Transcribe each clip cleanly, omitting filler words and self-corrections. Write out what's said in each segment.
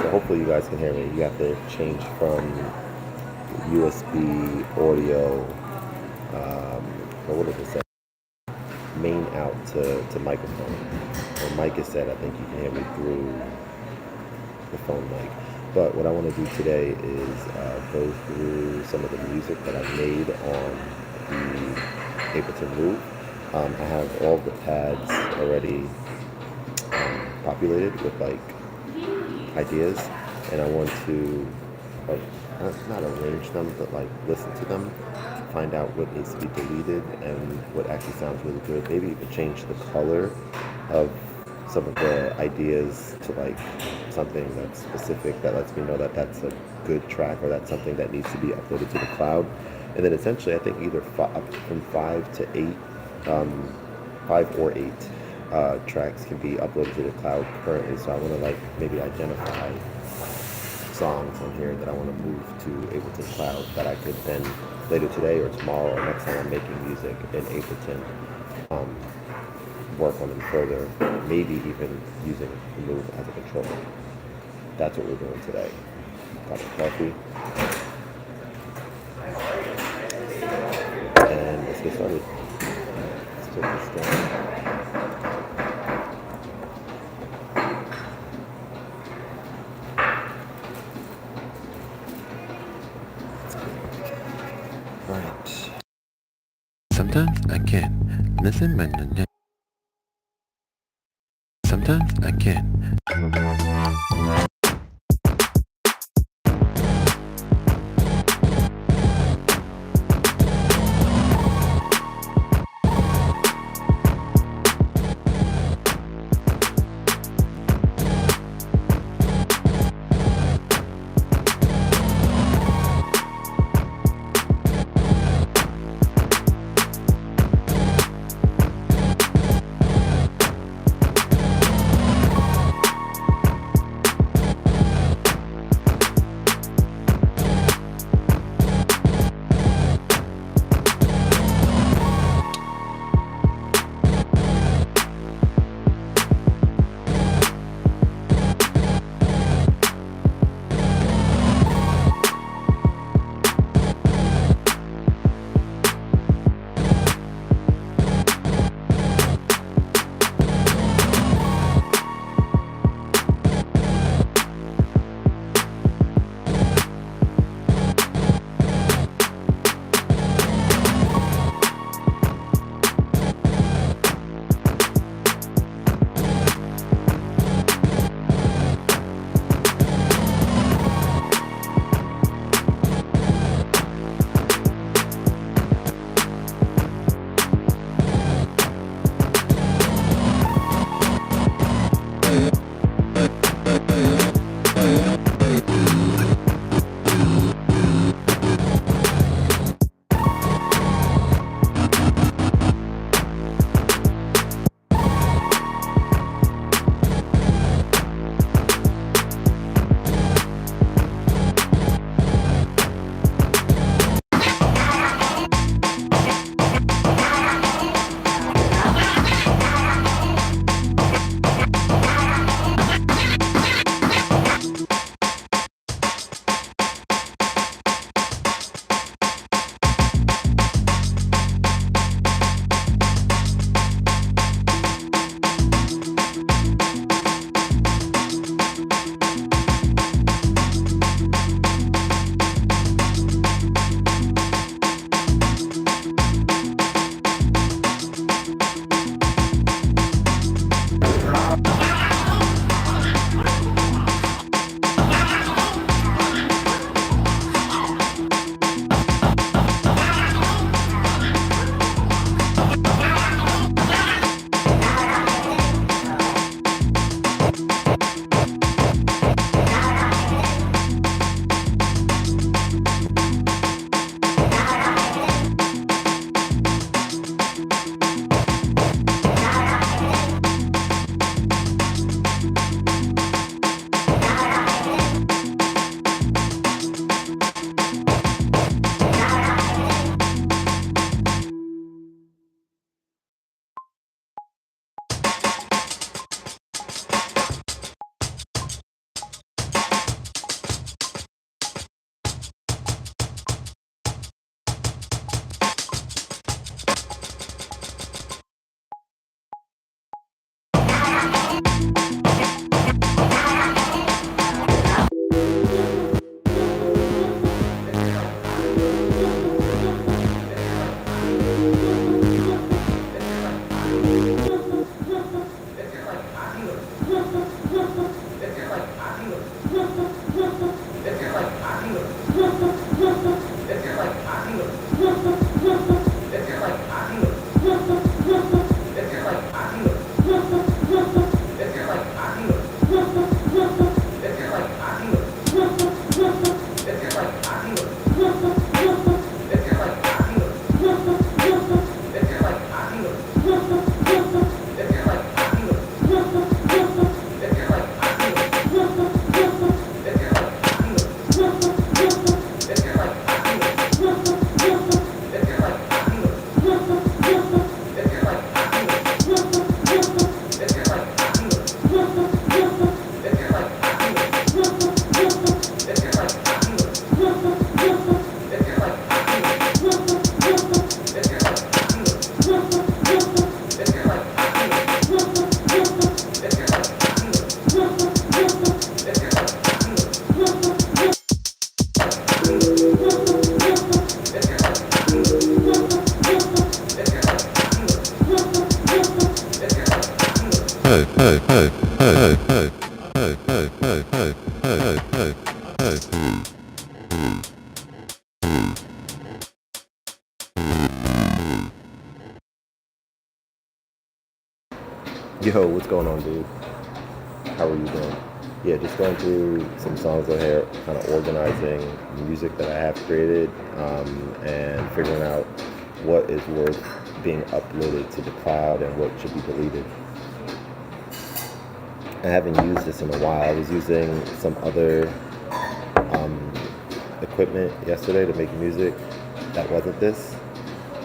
So hopefully you guys can hear me. You have to change from USB audio, or what did it say? Main out to microphone. Or mic is said, I think you can hear me through the phone mic. But what I want to do today is go through some of the music that I've made on the Ableton Move. I have all the pads already populated with like ideas, and I want to not arrange them, but like listen to them, find out what needs to be deleted and what actually sounds really good. Maybe even change the color of some of the ideas to like something that's specific that lets me know that that's a good track or that's something that needs to be uploaded to the cloud. And then essentially, I think either up from 5 or 8 tracks can be uploaded to the cloud currently. So I want to like maybe identify songs on here that I want to move to Ableton Cloud that I could then later today or tomorrow or next time I'm making music in Ableton work on them further, maybe even using the Move as a controller. That's what we're doing today. Got my coffee. And let's get started. Let's take this down. Right. Sometimes I can listen, but sometimes I can. Yo, what's going on, dude? How are you doing? Yeah, just going through some songs on here, kind of organizing music that I have created, and figuring out what is worth being uploaded to the cloud and what should be deleted. I haven't used this in a while. I was using some other equipment yesterday to make music that wasn't this,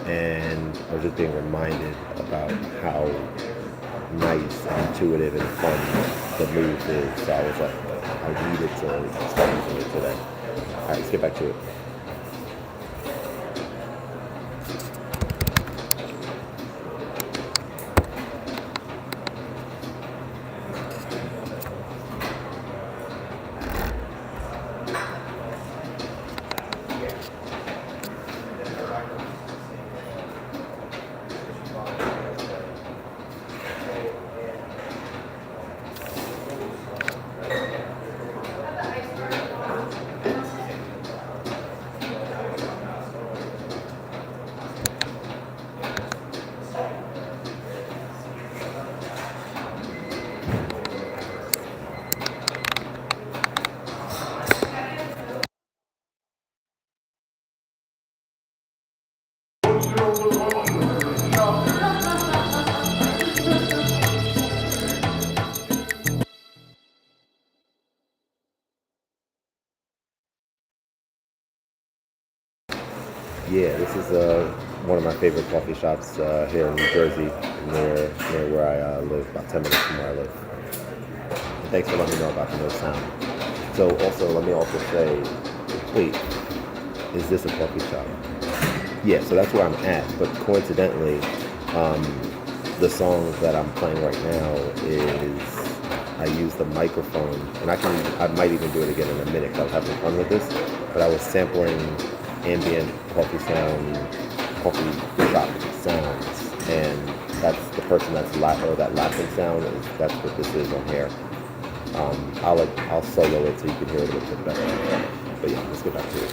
and I was just being reminded about how nice and intuitive and fun the Move is. So I was like, I needed to start using it today. All right, let's get back to it. Yeah, this is one of my favorite coffee shops here in New Jersey, near where I live, about 10 minutes from where I live. And thanks for letting me know about the no sound. So also, let me also say, wait, is this a coffee shop? Yeah, so that's where I'm at. But coincidentally, the song that I'm playing right now is I use the microphone, and I might even do it again in a minute because I was having fun with this. But I was sampling ambient coffee shop sounds, and that's the person that's that laughing sound. That's what this is on here. I'll solo it so you can hear it a little bit better. But yeah, let's get back to it.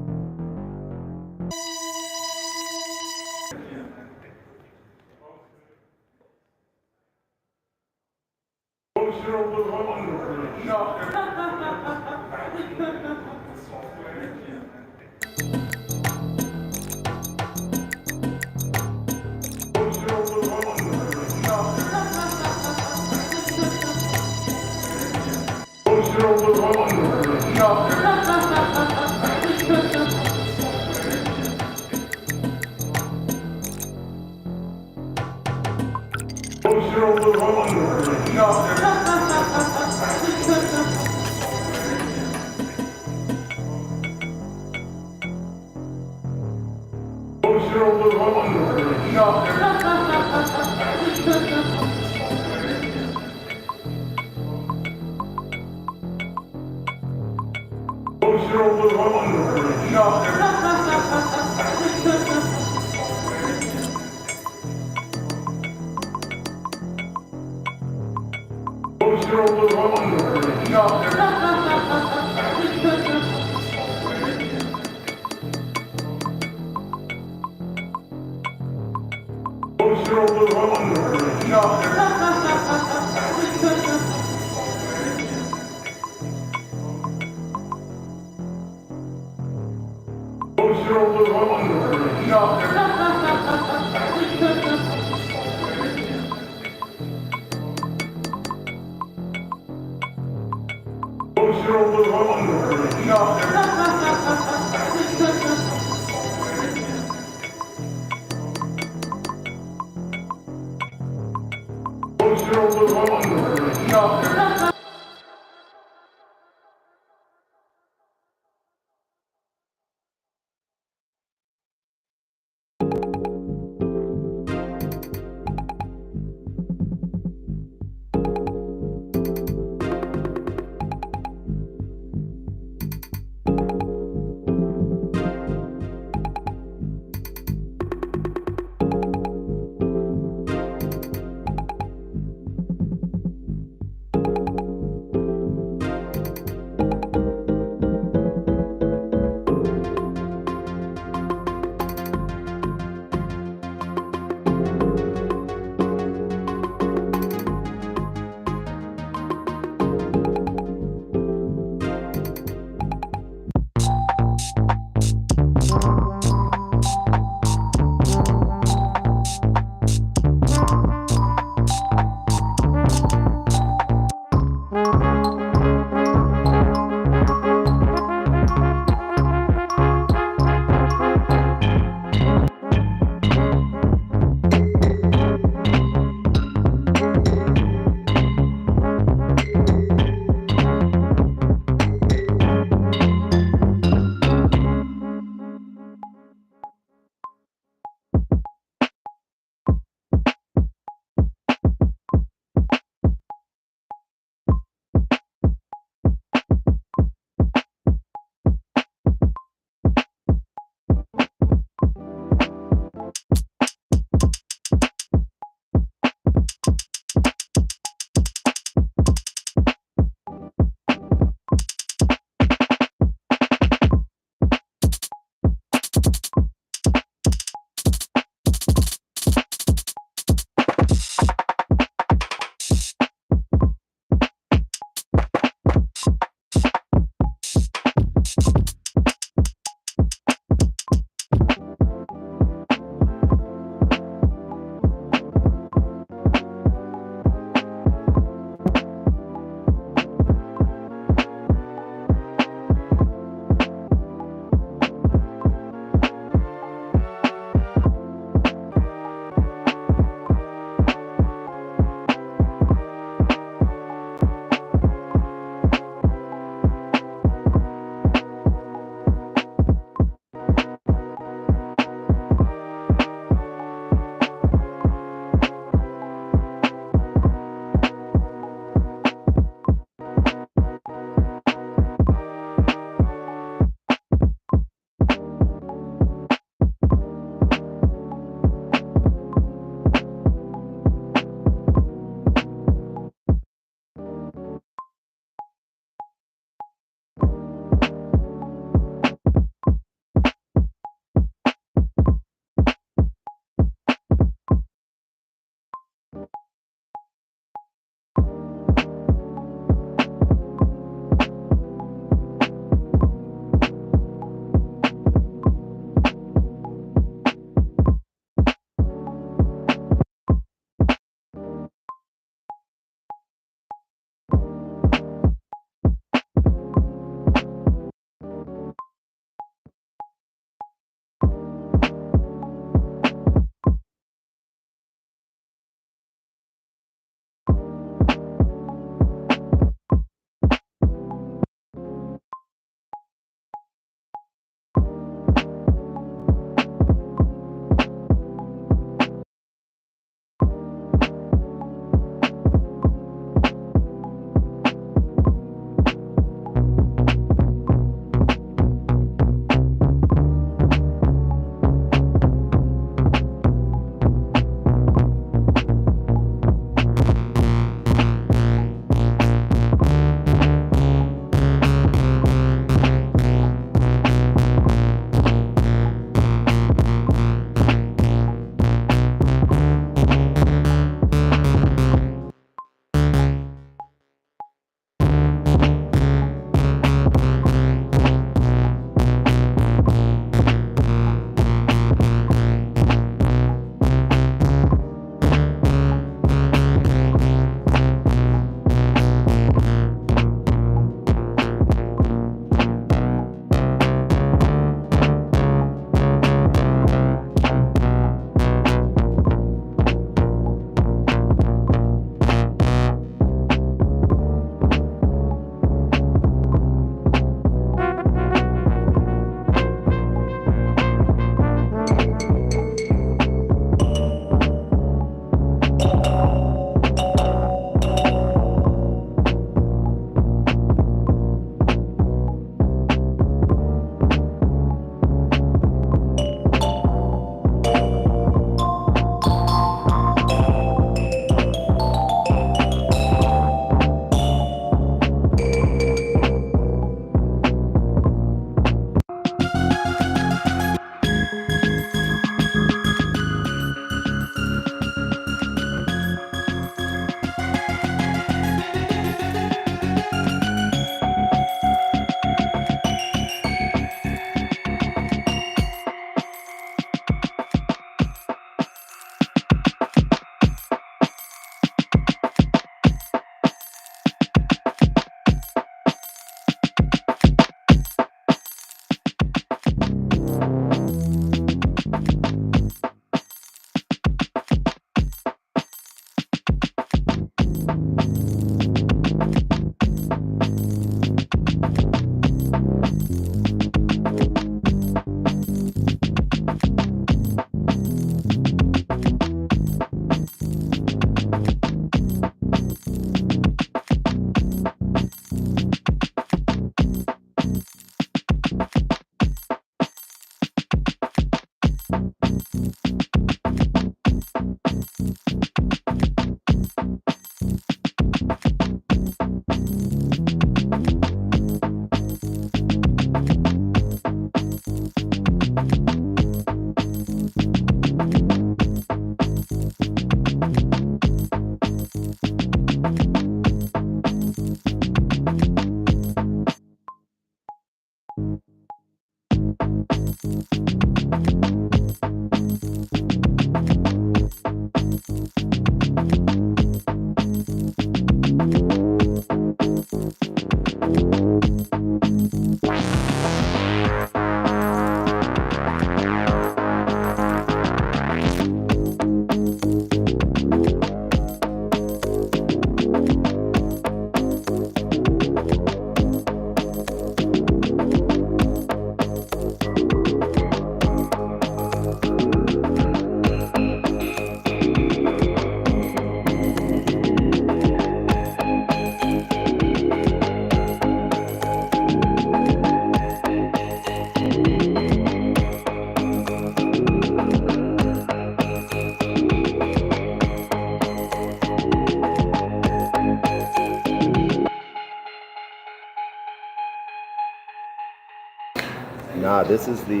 Nah, this is the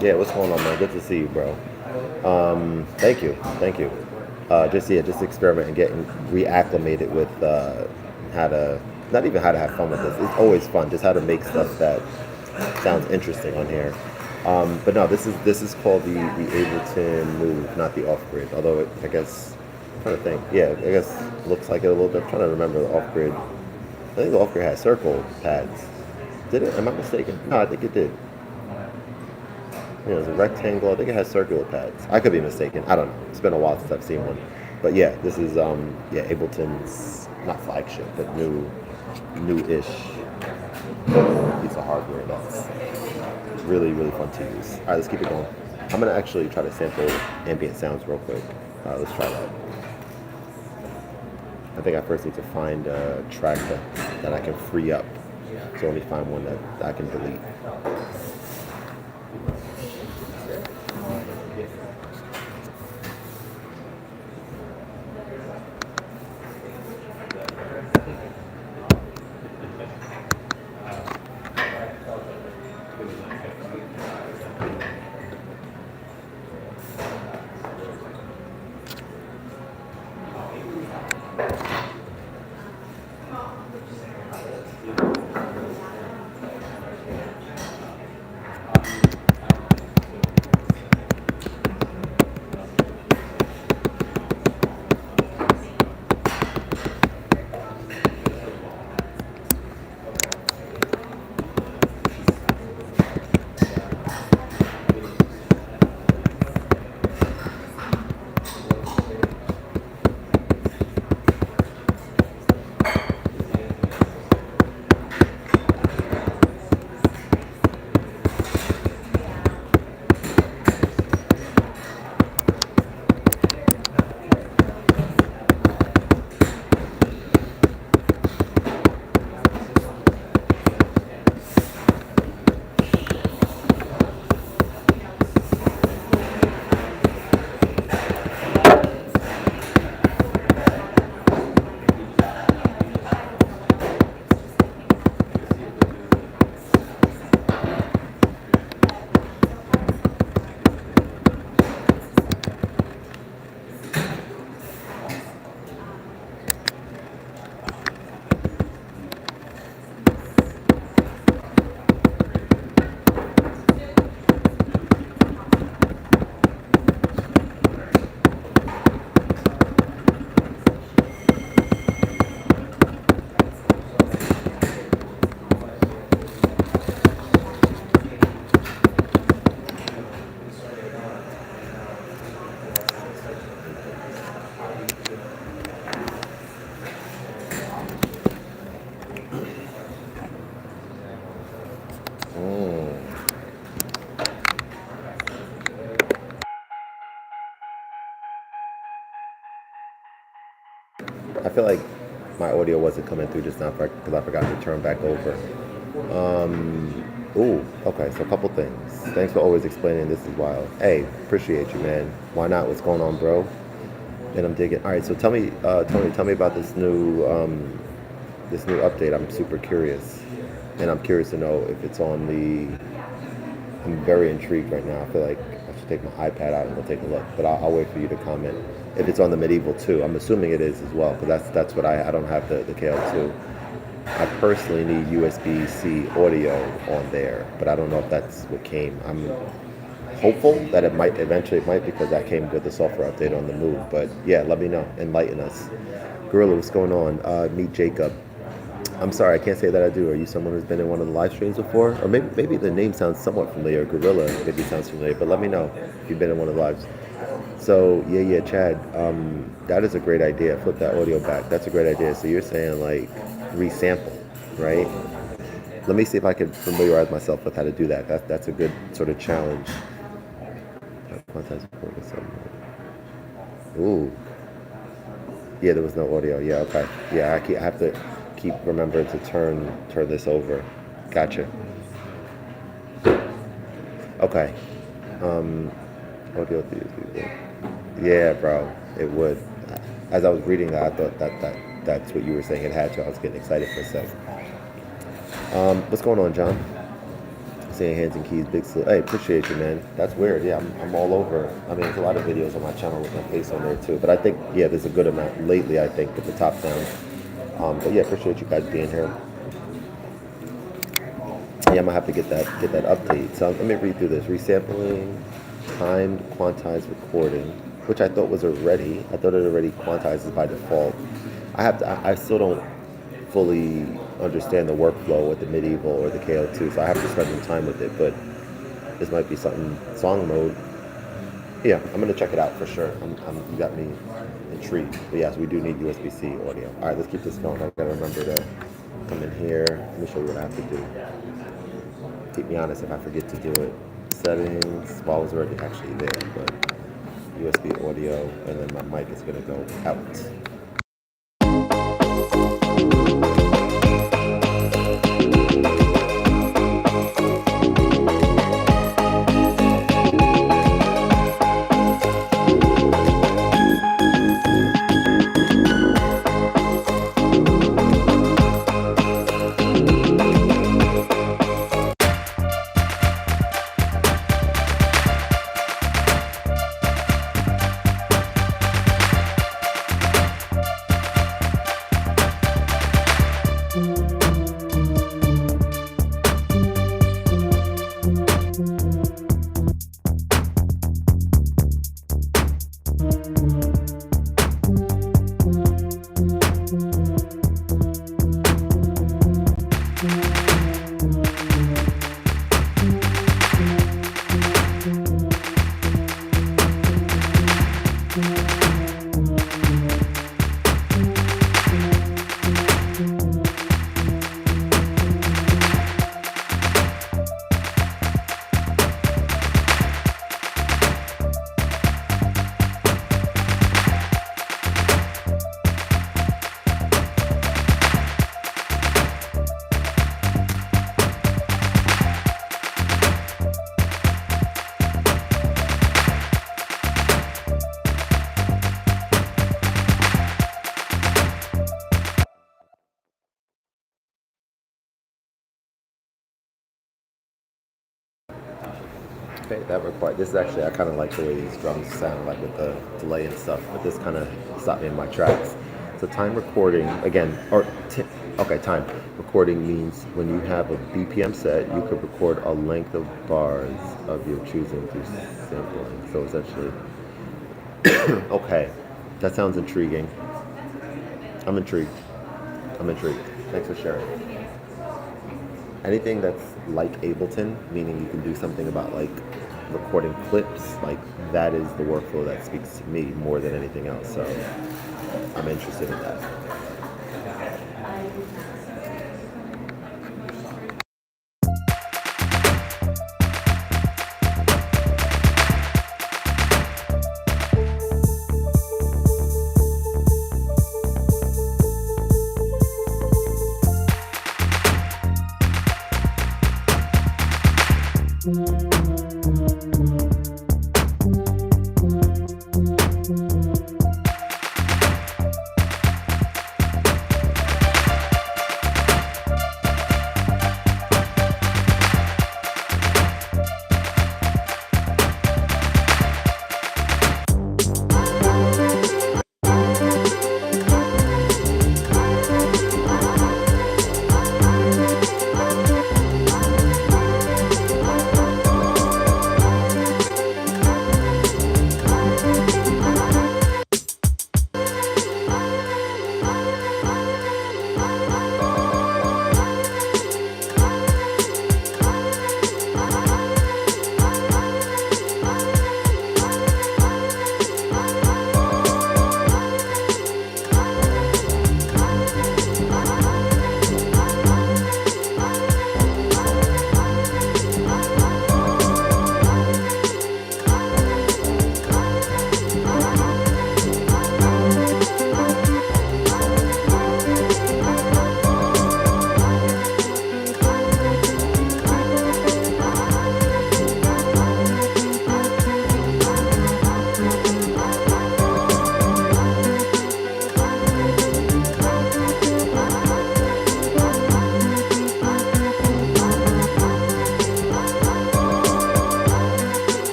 yeah, what's going on, man? Good to see you, bro. Thank you, thank you. Just yeah, just experiment and getting reacclimated with how to not even how to have fun with this. It's always fun, just how to make stuff that sounds interesting on here. But no, this is called the Ableton Move, not the off grid. Although it, I guess I'm trying to think. Yeah, I guess looks like it a little bit. I'm trying to remember the off grid. I think the off grid had circle pads. Did it? Am I mistaken? No, I think it did. You know, it's a rectangle. I think it has circular pads. I could be mistaken. I don't know. It's been a while since I've seen one. But yeah, this is yeah, Ableton's not flagship, but new-ish piece of hardware that's really really fun to use. All right, let's keep it going. I'm gonna actually try to sample ambient sounds real quick. Let's try that. I think I first need to find a track that I can free up. So let me find one that I can delete. I feel like my audio wasn't coming through just now because I forgot to turn back over. Ooh, okay, so a couple things. Thanks for always explaining this is wild. Hey, appreciate you, man. Why not? What's going on, bro? And I'm digging. All right, so tell me, Tony, tell me about this new update. I'm super curious, and I'm curious to know if it's on the. I'm very intrigued right now. I feel like I should take my iPad out and go take a look, but I'll wait for you to comment. If it's on the Medieval 2, I'm assuming it is as well, because that's what I don't have the KL2. I personally need USB-C audio on there, but I don't know if that's what came. I'm hopeful that it might eventually, it might, because that came with the software update on the Move. But yeah, let me know. Enlighten us. Gorilla, what's going on? Meet Jacob. I'm sorry, I can't say that I do. Are you someone who's been in one of the live streams before? Or maybe the name sounds somewhat familiar. Gorilla maybe sounds familiar, but let me know if you've been in one of the lives. So yeah, Chad, that is a great idea. Flip that audio back. That's a great idea. So you're saying like resample, right? Let me see if I can familiarize myself with how to do that. That's a good sort of challenge. Ooh, yeah, there was no audio. Yeah, okay. Yeah, I have to keep remembering to turn this over. Gotcha. Okay. Audio. Yeah, bro, it would. As I was reading that, I thought that's what you were saying. It had to. I was getting excited for a sec. What's going on, John? Saying hands and keys, big salute. Hey, appreciate you, man. That's weird. Yeah, I'm all over. I mean, there's a lot of videos on my channel with my face on there too. But I think, yeah, there's a good amount lately, I think, with the top down. But yeah, appreciate you guys being here. Yeah, I'm gonna have to get that update. So let me read through this. Resampling, timed, quantized recording, which I thought was already. I thought it already quantizes by default. I still don't fully understand the workflow with the medieval or the KO2, so I have to spend some time with it. But this might be something. Song mode. Yeah, I'm gonna check it out for sure. You got me intrigued. But yes, we do need USB-C audio. All right, let's keep this going. I gotta remember to come in here. Let me show you what I have to do. Keep me honest if I forget to do it. Settings. Well, I was already actually there, but USB audio, and then my mic is gonna go out. Okay, this is actually, I kind of like the way these drums sound, like with the delay and stuff, but this kind of stopped me in my tracks. So time recording, again, time recording means when you have a BPM set, you could record a length of bars of your choosing through sampling. So essentially, okay, that sounds intriguing. I'm intrigued. Thanks for sharing. Anything that's like Ableton, meaning you can do something about like recording clips, like that is the workflow that speaks to me more than anything else. So I'm interested in that.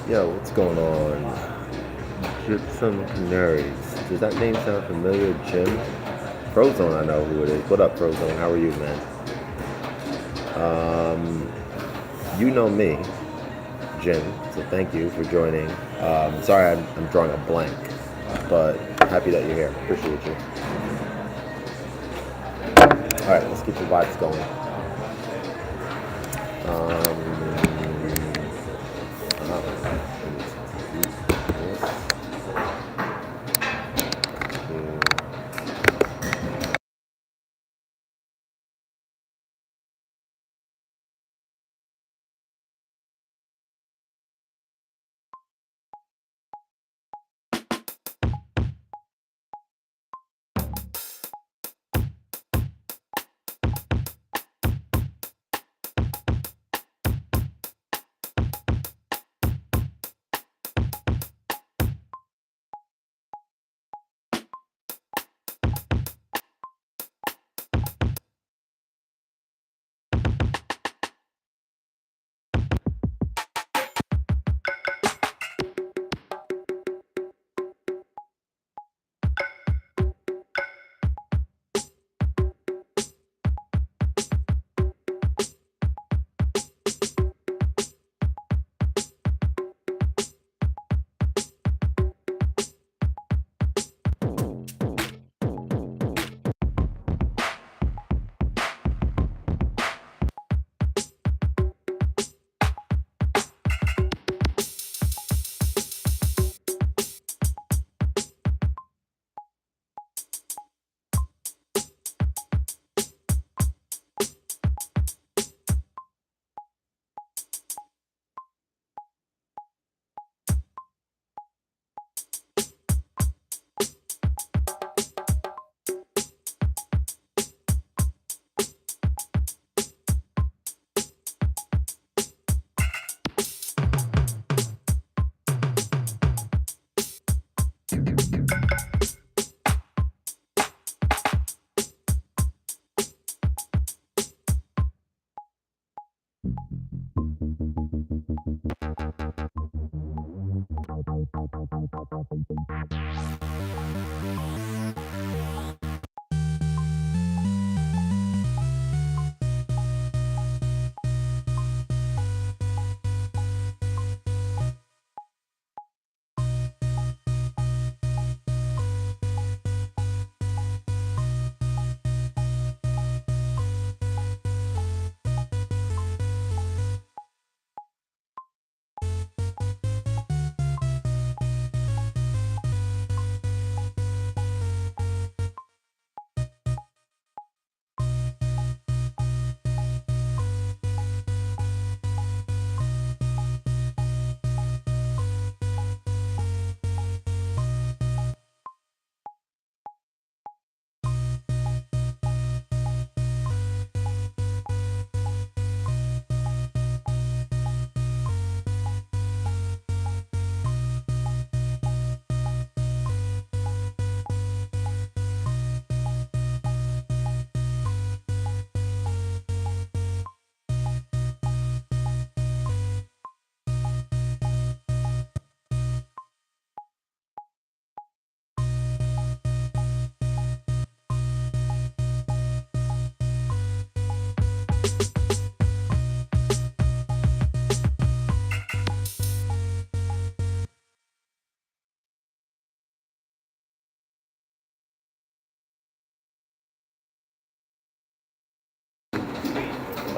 Yo, what's going on? Gypsum Canaries. Does that name sound familiar, Jim? Frozone, I know who it is. What up, Frozone? How are you, man? You know me, Jim, so thank you for joining. Sorry I'm drawing a blank, but happy that you're here. Appreciate you. Alright, let's keep the vibes going.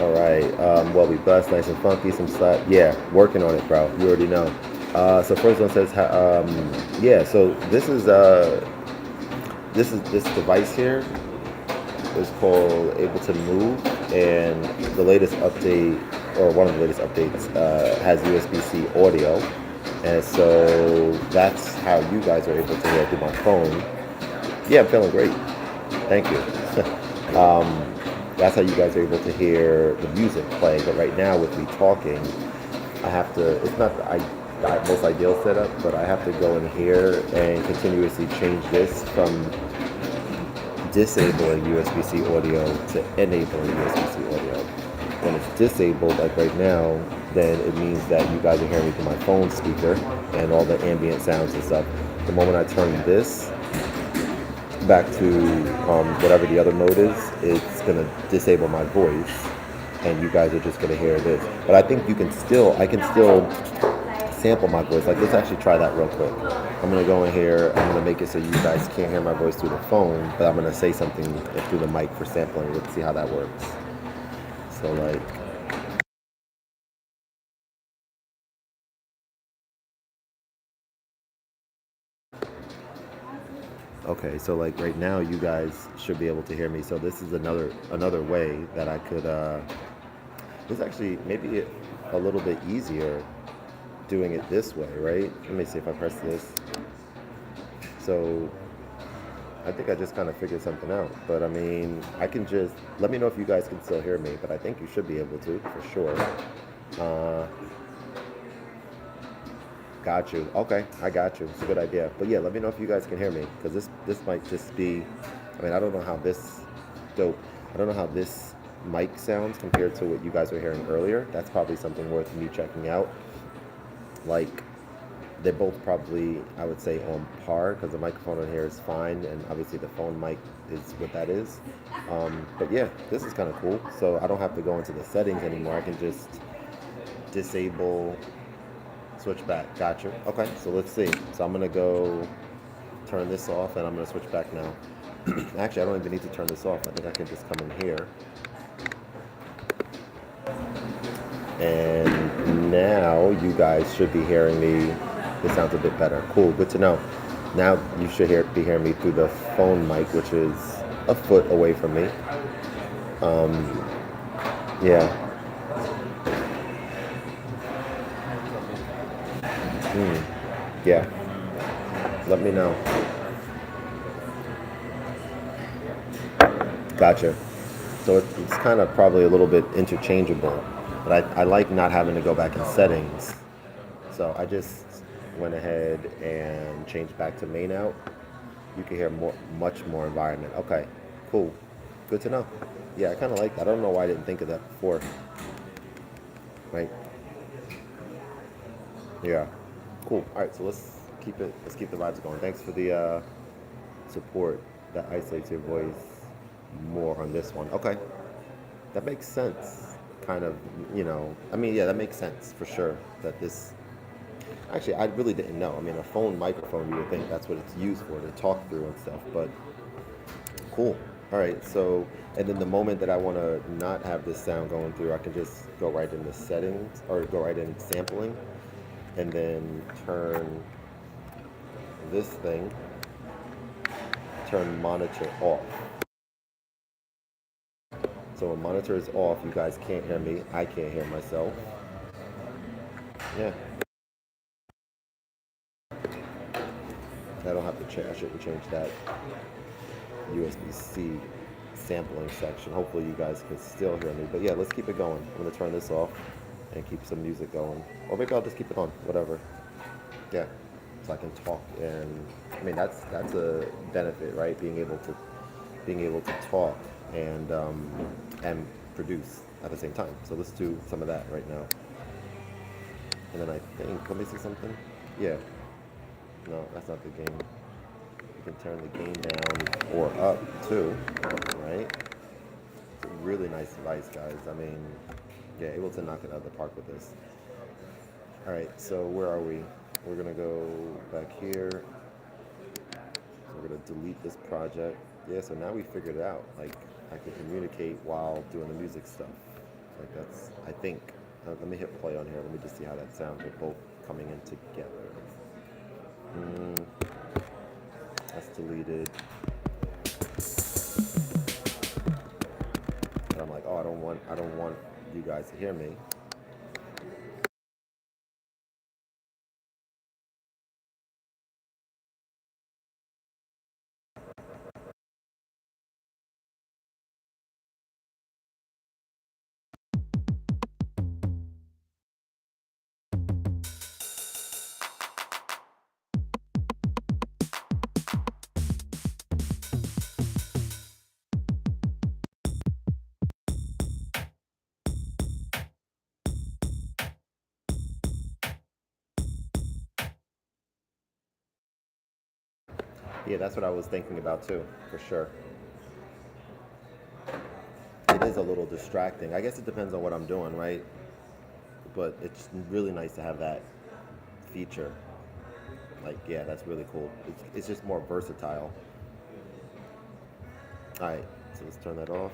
All right. Well, we blessed, nice and funky, some slap. Yeah, working on it, bro. You already know. So first one says, yeah. So this is this device here is called Ableton Move, and the latest update, or one of the latest updates, has USB-C audio, and so that's how you guys are able to hear through my phone. Yeah, I'm feeling great. Thank you. That's how you guys are able to hear the music playing. But right now, with me talking, I have to. It's not the most ideal setup, but I have to go in here and continuously change this from disabling USB-C audio to enabling USB-C audio. When it's disabled, like right now, then it means that you guys are hearing me through my phone speaker and all the ambient sounds and stuff. The moment I turn this back to whatever the other mode is, it's gonna disable my voice, and you guys are just gonna hear this. But I think I can still sample my voice. Like, let's actually try that real quick. I'm gonna go in here. I'm gonna make it so you guys can't hear my voice through the phone, but I'm gonna say something through the mic for sampling. Let's see how that works. So like. Okay, so like right now, you guys should be able to hear me. So this is another way that I could. This actually maybe a little bit easier doing it this way, right? Let me see if I press this. So I think I just kind of figured something out. But I mean, I can just let me know if you guys can still hear me. But I think you should be able to for sure. Uh, Got you. Okay, I got you. It's a good idea. But yeah, let me know if you guys can hear me, because this might just be. I mean, I don't know how this dope. I don't know how this mic sounds compared to what you guys were hearing earlier. That's probably something worth me checking out. Like, they're both probably, I would say, on par, because the microphone on here is fine, and obviously the phone mic is what that is. But yeah, this is kind of cool. So I don't have to go into the settings anymore. I can just disable. Switch back. Gotcha. Okay, so let's see. So I'm gonna go turn this off, and I'm gonna switch back now. Actually, I don't even need to turn this off. I think I can just come in here. And now you guys should be hearing me. This sounds a bit better. Cool. Good to know. Now you should be hearing me through the phone mic, which is a foot away from me. Yeah. Yeah. Let me know. Gotcha. So it's kind of probably a little bit interchangeable, but I like not having to go back in settings. So I just went ahead and changed back to main out. You can hear much more environment. Okay, cool. Good to know. Yeah, I kind of like that. I don't know why I didn't think of that before. Right? Yeah. Cool. All right, so let's keep the vibes going. Thanks for the support that isolates your voice more on this one. Okay, that makes sense. Kind of, I mean, yeah, that makes sense for sure. That this, actually, I really didn't know. I mean, a phone microphone, you would think that's what it's used for, to talk through and stuff, but cool. All right, so, and then the moment that I want to not have this sound going through, I can just go right into settings, or go right in sampling, and then this thing, turn monitor off. So when monitor is off, you guys can't hear me. I can't hear myself. Yeah. I don't have to change. I shouldn't change that USB-C sampling section. Hopefully you guys can still hear me. But yeah, let's keep it going. I'm gonna turn this off and keep some music going. Or maybe I'll just keep it on. Whatever. Yeah. So I can talk, and I mean that's a benefit, right? Being able to talk and produce at the same time. So let's do some of that right now. And then I think, let me see something. Yeah. No, that's not the gain. You can turn the gain down or up too, right? It's a really nice device, guys. I mean, yeah, able to knock it out of the park with this. All right, so where are we? We're gonna go back here. So we're gonna delete this project. Yeah, so now we figured it out. Like, I can communicate while doing the music stuff. Like that's, I think, let me hit play on here. Let me just see how that sounds. They're both coming in together. That's deleted. And I'm like, oh, I don't want you guys to hear me. Yeah, that's what I was thinking about too, for sure. It is a little distracting. I guess it depends on what I'm doing, right? But it's really nice to have that feature. Like, yeah, that's really cool. It's just more versatile. All right, so let's turn that off.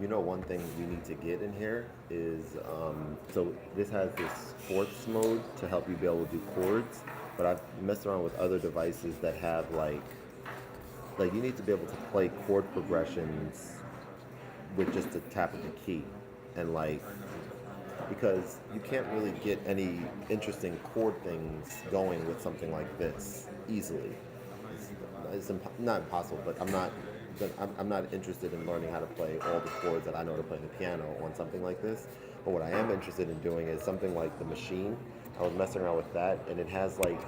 You know, one thing you need to get in here is so this has this fourths mode to help you be able to do chords, but I've messed around with other devices that have like you need to be able to play chord progressions with just a tap of the key, and like because you can't really get any interesting chord things going with something like this easily. Not impossible, but I'm not interested in learning how to play all the chords that I know to play the piano on something like this. But what I am interested in doing is something like the machine. I was messing around with that, and it has like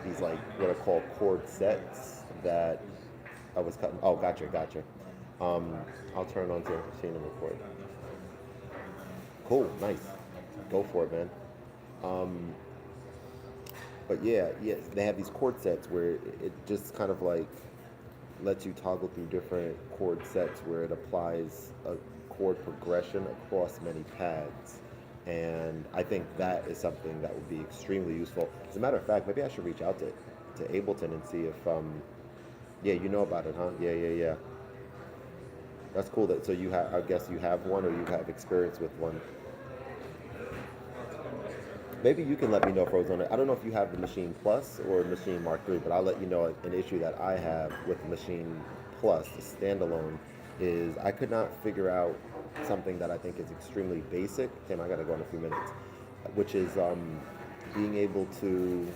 these like what are called chord sets that I was cutting. Oh, gotcha. I'll turn on to the machine and record. Cool, nice. Go for it, man. Um, but yeah, they have these chord sets where it just kind of like lets you toggle through different chord sets where it applies a chord progression across many pads. And I think that is something that would be extremely useful. As a matter of fact, maybe I should reach out to Ableton and see if, yeah, you know about it, huh? Yeah. That's cool. That so you have, I guess you have one or you have experience with one. Maybe you can let me know if I was on it. I don't know if you have the Machine Plus or Machine Mark III, but I'll let you know an issue that I have with the Machine Plus, the standalone, is I could not figure out something that I think is extremely basic. Damn, I gotta go in a few minutes. Which is being able to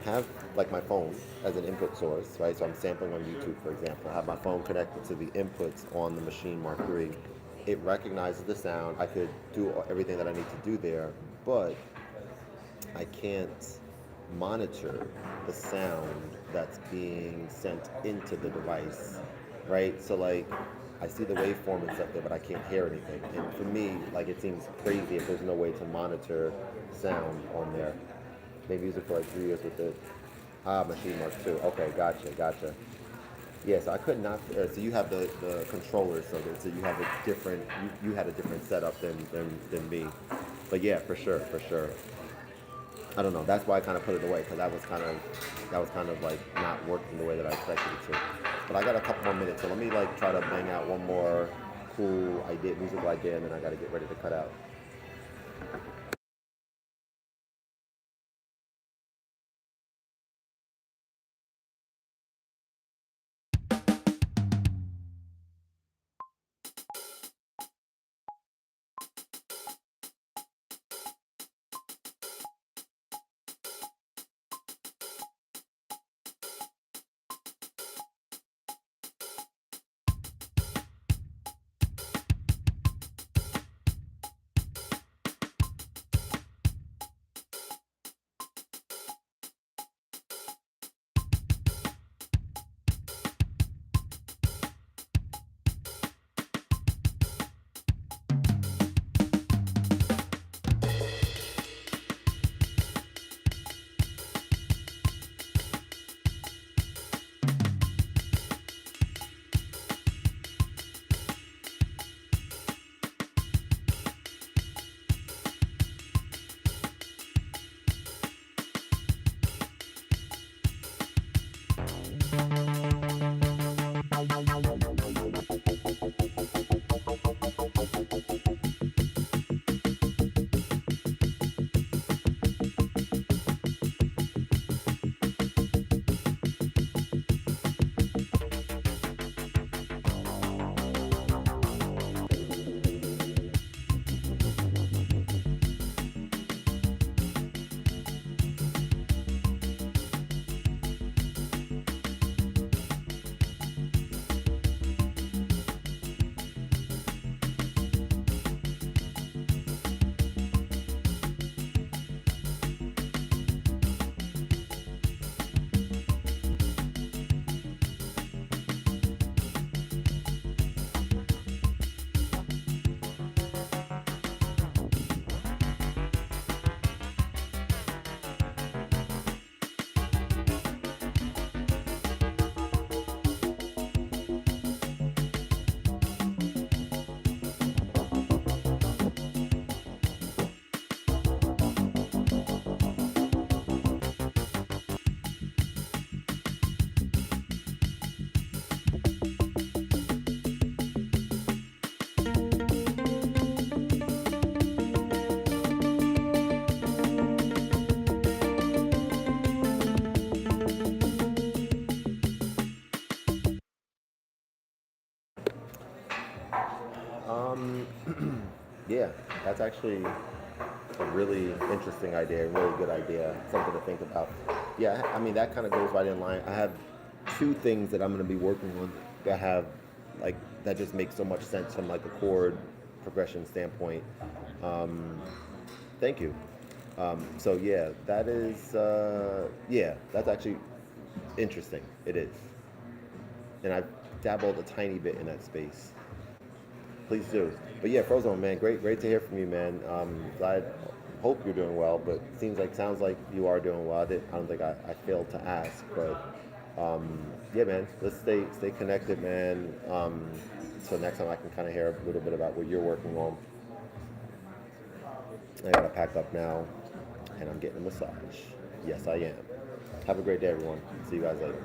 have like my phone as an input source, right? So I'm sampling on YouTube, for example. I have my phone connected to the inputs on the Machine Mark III. It recognizes the sound. I could do everything that I need to do there, but I can't monitor the sound that's being sent into the device, right? So like I see the waveform and stuff there, but I can't hear anything. And for me, like it seems crazy if there's no way to monitor sound on there. Maybe use it for like 3 years with it. Ah, Machine Mark II. Okay, gotcha. Yes, I could not. So you have the controller, so you have a different. You had a different setup than me. But yeah, for sure. I don't know. That's why I kind of put it away because that was kind of like not working the way that I expected it to. But I got a couple more minutes, so let me like try to bang out one more cool idea, musical idea, and then I got to get ready to cut out. Yeah, that's actually a really interesting idea, a really good idea, something to think about. Yeah, I mean that kind of goes right in line. I have two things that I'm going to be working on that have like that just make so much sense from like a chord progression standpoint. Thank you. So yeah, that is yeah, that's actually interesting. It is, and I've dabbled a tiny bit in that space. Please do. But yeah, Frozone, man, great to hear from you, man. I hope you're doing well, but sounds like you are doing well. I don't think I failed to ask, but yeah, man, let's stay connected, man. So next time I can kind of hear a little bit about what you're working on. I gotta pack up now, and I'm getting a massage. Yes, I am. Have a great day, everyone. See you guys later.